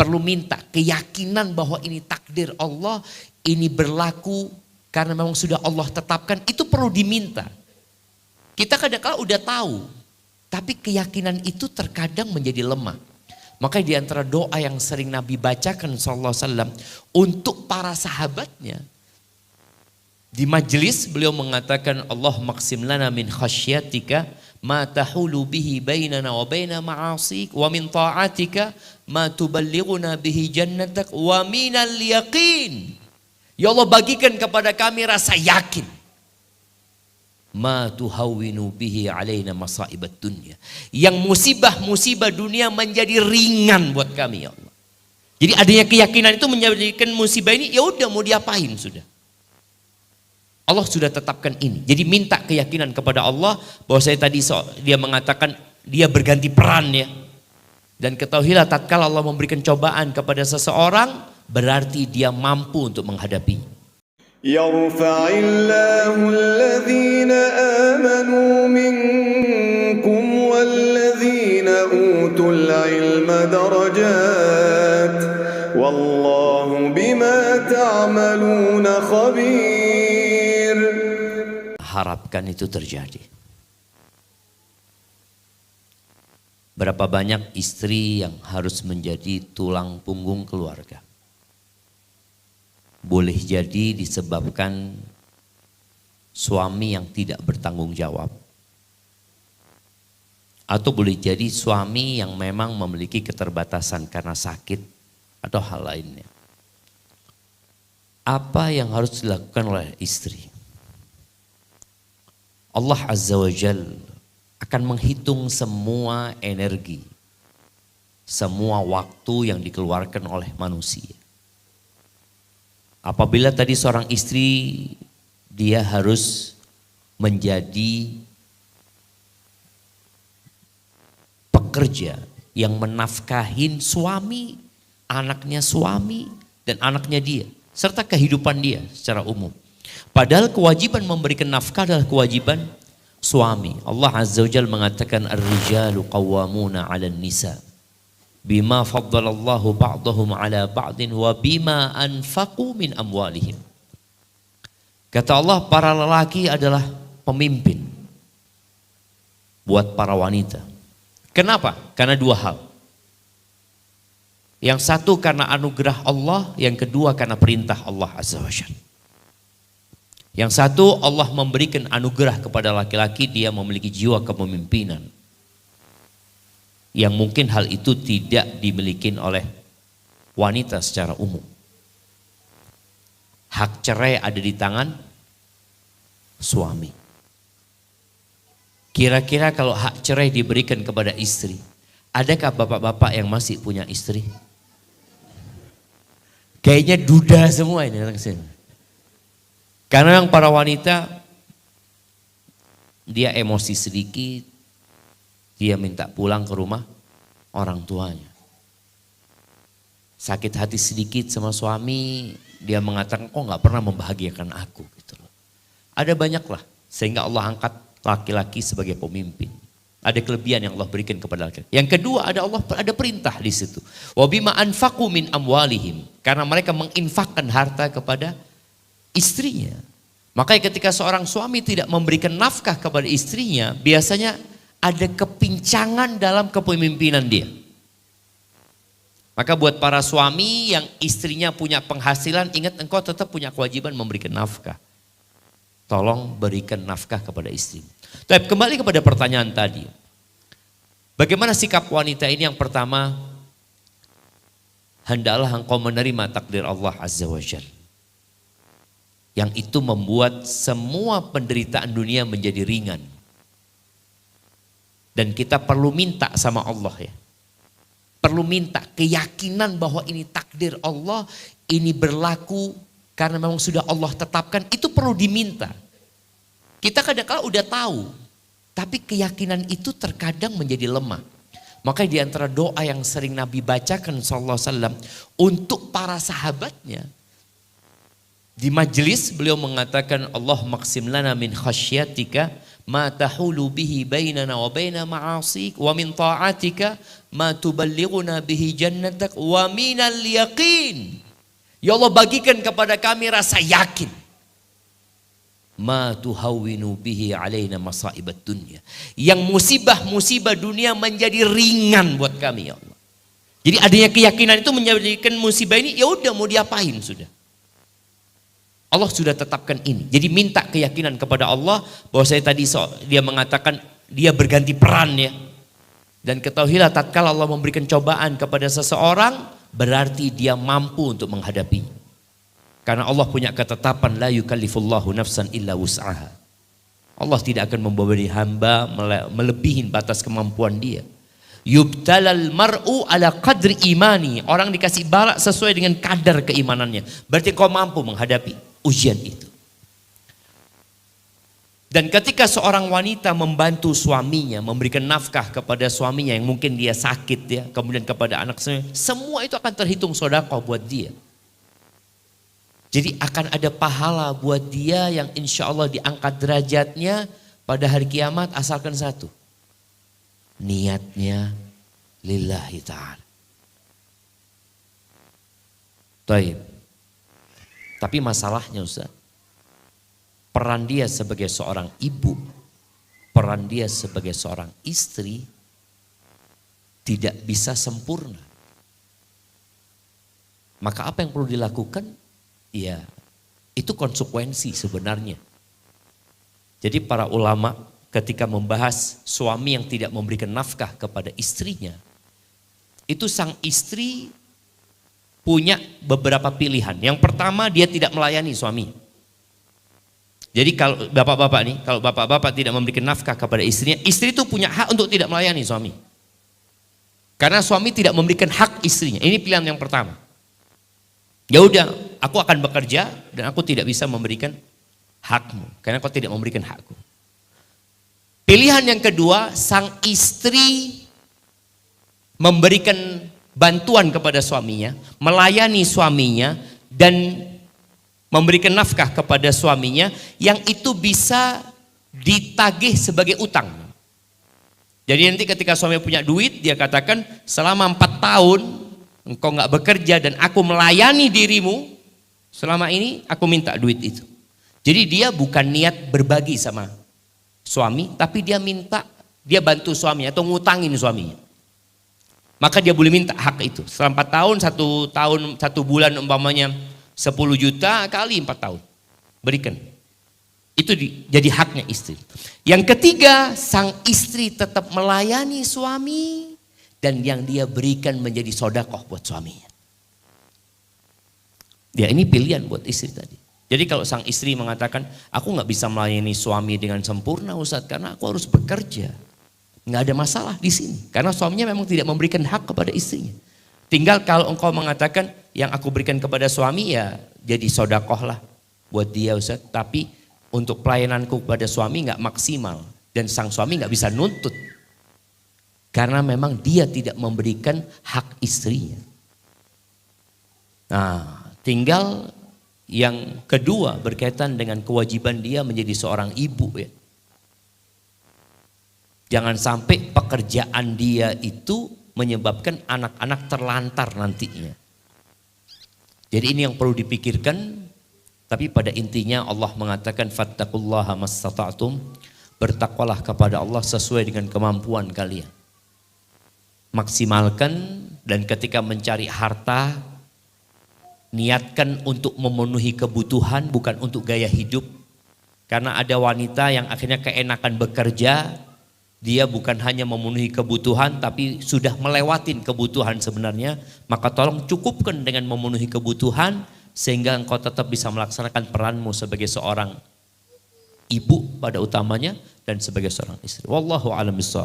perlu minta keyakinan bahwa ini takdir Allah, ini berlaku karena memang sudah Allah tetapkan, itu perlu diminta. Kita kadang-kala udah tahu, tapi keyakinan itu terkadang menjadi lemah. Makanya di antara doa yang sering Nabi bacakan sallallahu alaihi wasallam untuk para sahabatnya, di majelis beliau mengatakan, Allah maqsim lana min khasyatika ma tahulu bihi bainana wa baina ma'asik wa min ta'atika ma tuballighuna bihi jannatak wa minal yaqin. Ya Allah, bagikan kepada kami rasa yakin. Ma tuhawwinu bihi alaina masaibat dunya. Yang musibah-musibah dunia menjadi ringan buat kami ya Allah. Jadi adanya keyakinan itu menjadikan musibah ini ya udah mau diapain sudah. Allah sudah tetapkan ini. Jadi minta keyakinan kepada Allah bahwa saya tadi dia mengatakan dia berganti peran ya. Dan ketahuilah tatkala Allah memberikan cobaan kepada seseorang berarti dia mampu untuk menghadapinya. Yarfa'illahu alladhina amanu minkum walladhina utul ilma darajat wallahu bima ta'maluna khabir. Harapkan itu terjadi. Berapa banyak istri yang harus menjadi tulang punggung keluarga. Boleh jadi disebabkan suami yang tidak bertanggung jawab. Atau boleh jadi suami yang memang memiliki keterbatasan karena sakit atau hal lainnya. Apa yang harus dilakukan oleh istri? Allah Azza wa Jal akan menghitung semua energi, semua waktu yang dikeluarkan oleh manusia. Apabila tadi seorang istri dia harus menjadi pekerja yang menafkahin suami, anaknya suami dan anaknya dia, serta kehidupan dia secara umum. Padahal kewajiban memberikan nafkah adalah kewajiban suami. Allah Azza wa Jalla mengatakan ar-rijalu qawwamuna 'alan nisa bima faddalallahu ba'dahum 'ala ba'din wa bima anfaqu min amwalihim. Kata Allah, para lelaki adalah pemimpin buat para wanita. Kenapa? Karena dua hal. Yang satu karena anugerah Allah, yang kedua karena perintah Allah Azza wa Jalla. Yang satu, Allah memberikan anugerah kepada laki-laki, dia memiliki jiwa kepemimpinan. Yang mungkin hal itu tidak dimiliki oleh wanita secara umum. Hak cerai ada di tangan suami. Kira-kira kalau hak cerai diberikan kepada istri, adakah bapak-bapak yang masih punya istri? Kayaknya duda semua ini anak sini. Karena yang para wanita, dia emosi sedikit, dia minta pulang ke rumah orang tuanya. Sakit hati sedikit sama suami, dia mengatakan kok nggak pernah membahagiakan aku gitu loh. Ada banyak lah, sehingga Allah angkat laki-laki sebagai pemimpin. Ada kelebihan yang Allah berikan kepada laki-laki. Yang kedua ada perintah di situ. Wa bima anfaqu min amwalihim, karena mereka menginfakkan harta kepada istrinya. Makanya ketika seorang suami tidak memberikan nafkah kepada istrinya, biasanya ada kepincangan dalam kepemimpinan dia. Maka buat para suami yang istrinya punya penghasilan, ingat engkau tetap punya kewajiban memberikan nafkah. Tolong berikan nafkah kepada istri. Tapi kembali kepada pertanyaan tadi. Bagaimana sikap wanita ini? Yang pertama, hendaklah engkau menerima takdir Allah Azza wa Jalla. Yang itu membuat semua penderitaan dunia menjadi ringan. Dan kita perlu minta sama Allah ya. Perlu minta keyakinan bahwa ini takdir Allah, ini berlaku karena memang sudah Allah tetapkan, itu perlu diminta. Kita kadang-kala udah tahu, tapi keyakinan itu terkadang menjadi lemah. Makanya di antara doa yang sering Nabi bacakan sallallahu alaihi wasallam untuk para sahabatnya, di majelis beliau mengatakan, Allah maqsim lana min khasyatika ma tahulu bihi bainana wa baina ma'asik wa min ta'atika ma tuballighuna bihi jannatak wa minal yaqin. Ya Allah, bagikan kepada kami rasa yakin. Ma tuhawwinu bihi alaina masaibat dunya. Yang musibah-musibah dunia menjadi ringan buat kami ya Allah. Jadi adanya keyakinan itu menjadikan musibah ini ya udah mau diapain sudah. Allah sudah tetapkan ini. Jadi minta keyakinan kepada Allah bahwa saya tadi dia mengatakan dia berganti peran ya. Dan ketahuilah tatkala Allah memberikan cobaan kepada seseorang berarti dia mampu untuk menghadapinya. Karena Allah punya ketetapan la yukallifullahu nafsan illa wus'aha. Allah tidak akan membebani hamba melebihi batas kemampuan dia. Yubtalal mar'u ala qadri imani. Orang dikasih bala sesuai dengan kadar keimanannya. Berarti kau mampu menghadapi ujian itu. Dan ketika seorang wanita membantu suaminya, memberikan nafkah kepada suaminya yang mungkin dia sakit ya, kemudian kepada anak semua itu akan terhitung sedekah buat dia. Jadi akan ada pahala buat dia yang insya Allah diangkat derajatnya pada hari kiamat asalkan satu. Niatnya lillahi ta'ala. Taib. Tapi masalahnya Ustaz, peran dia sebagai seorang ibu, peran dia sebagai seorang istri tidak bisa sempurna. Maka apa yang perlu dilakukan? Ya, itu konsekuensi sebenarnya. Jadi para ulama ketika membahas suami yang tidak memberikan nafkah kepada istrinya, itu sang istri punya beberapa pilihan. Yang pertama, dia tidak melayani suami. Jadi kalau bapak-bapak nih, kalau bapak-bapak tidak memberikan nafkah kepada istrinya, istri itu punya hak untuk tidak melayani suami. Karena suami tidak memberikan hak istrinya. Ini pilihan yang pertama. Ya udah, aku akan bekerja dan aku tidak bisa memberikan hakmu karena kau tidak memberikan hakku. Pilihan yang kedua, sang istri memberikan bantuan kepada suaminya, melayani suaminya dan memberikan nafkah kepada suaminya yang itu bisa ditagih sebagai utang. Jadi nanti ketika suami punya duit, dia katakan selama 4 tahun engkau nggak bekerja dan aku melayani dirimu, selama ini aku minta duit itu. Jadi dia bukan niat berbagi sama suami, tapi dia minta, dia bantu suaminya atau ngutangin suaminya. Maka dia boleh minta hak itu. Setelah 4 tahun, 1 bulan umpamanya 10 juta kali 4 tahun. Berikan. Itu jadi haknya istri. Yang ketiga, sang istri tetap melayani suami dan yang dia berikan menjadi sedekah buat suaminya. Ya ini pilihan buat istri tadi. Jadi kalau sang istri mengatakan, aku nggak bisa melayani suami dengan sempurna Ustaz karena aku harus bekerja. Nggak ada masalah di sini. Karena suaminya memang tidak memberikan hak kepada istrinya. Tinggal kalau engkau mengatakan yang aku berikan kepada suami ya jadi sedekah lah buat dia Ustaz. Tapi untuk pelayananku kepada suami nggak maksimal. Dan sang suami nggak bisa nuntut. Karena memang dia tidak memberikan hak istrinya. Nah, tinggal yang kedua berkaitan dengan kewajiban dia menjadi seorang ibu ya. Jangan sampai pekerjaan dia itu menyebabkan anak-anak terlantar nantinya. Jadi ini yang perlu dipikirkan. Tapi pada intinya Allah mengatakan fattaqullaha mastata'tum. Bertakwalah kepada Allah sesuai dengan kemampuan kalian. Maksimalkan dan ketika mencari harta niatkan untuk memenuhi kebutuhan bukan untuk gaya hidup. Karena ada wanita yang akhirnya keenakan bekerja, dia bukan hanya memenuhi kebutuhan tapi sudah melewatin kebutuhan sebenarnya. Maka tolong cukupkan dengan memenuhi kebutuhan sehingga engkau tetap bisa melaksanakan peranmu sebagai seorang ibu pada utamanya dan sebagai seorang istri. Wallahu a'lam bishawab.